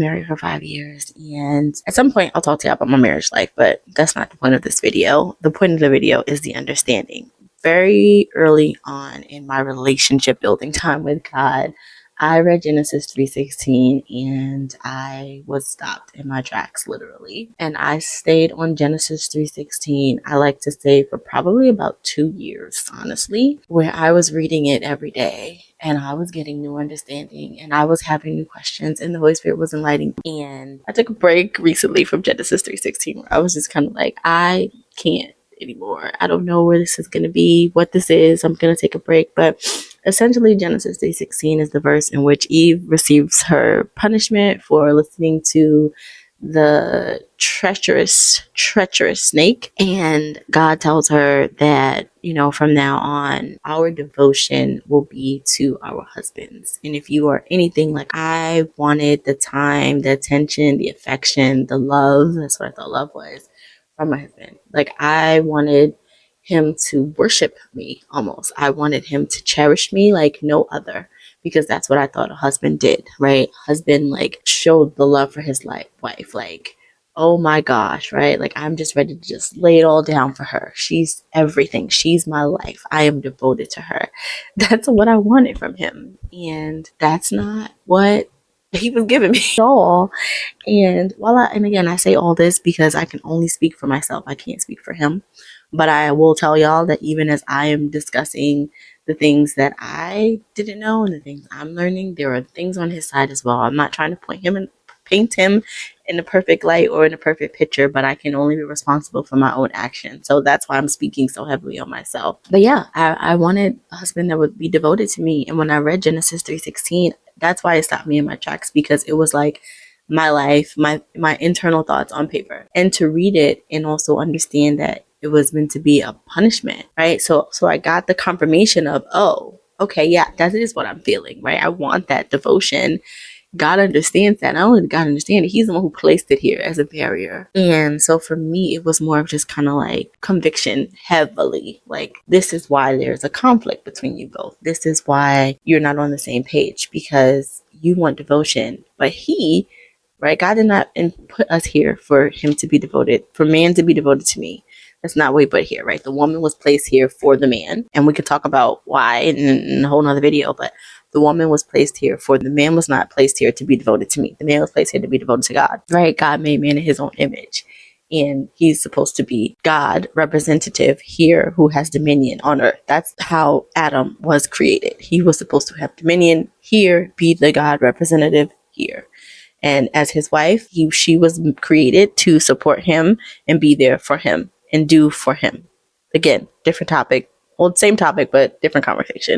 married for 5 years, and at some point I'll talk to you about my marriage life, but that's not the point of this video. The point of the video is the understanding. Very early on in my relationship building time with God, I read Genesis 3:16 and I was stopped in my tracks, literally. And I stayed on Genesis 3:16, I like to say, for probably about 2 years, honestly, where I was reading it every day and I was getting new understanding and I was having new questions and the Holy Spirit was enlightening me. And I took a break recently from Genesis 3:16 where I was just kind of like, I can't anymore. I don't know where this is going to be, what this is. I'm going to take a break. But essentially, Genesis 3:16 is the verse in which Eve receives her punishment for listening to the treacherous snake. And God tells her that, from now on, our devotion will be to our husbands. And if you are anything like I wanted the time, the attention, the affection, the love, that's what I thought love was, from my husband. Like, I wanted him to worship me almost. I wanted him to cherish me like no other, because that's what I thought a husband did, right? Husband like showed the love for his wife, like, oh my gosh, right? Like, I'm just ready to just lay it all down for her. She's everything. She's my life. I am devoted to her. That's what I wanted from him. And that's not what he was giving me at all. And again, I say all this because I can only speak for myself. I can't speak for him. But I will tell y'all that even as I am discussing the things that I didn't know and the things I'm learning, there are things on his side as well. I'm not trying to paint him in a perfect light or in a perfect picture, but I can only be responsible for my own action. So that's why I'm speaking so heavily on myself. But yeah, I wanted a husband that would be devoted to me. And when I read Genesis 3:16, that's why it stopped me in my tracks, because it was like my life, my internal thoughts on paper. And to read it and also understand that it was meant to be a punishment, right? So I got the confirmation of, oh, okay, yeah, that is what I'm feeling, right? I want that devotion. God understands that. Not only did God understand it, he's the one who placed it here as a barrier. And so for me, it was more of just kind of like conviction heavily. Like, this is why there's a conflict between you both. This is why you're not on the same page, because you want devotion, but right? God did not put us here for him to be devoted, for man to be devoted to me. That's not what we put here, right? The woman was placed here for the man. And we could talk about why in a whole nother video, but the woman was placed here for the man. Was not placed here to be devoted to me. The man was placed here to be devoted to God, right? God made man in his own image. And he's supposed to be God representative here who has dominion on earth. That's how Adam was created. He was supposed to have dominion here, be the God representative here. And as his wife, she was created to support him and be there for him and do for him. Again, different topic. Well, same topic, but different conversation.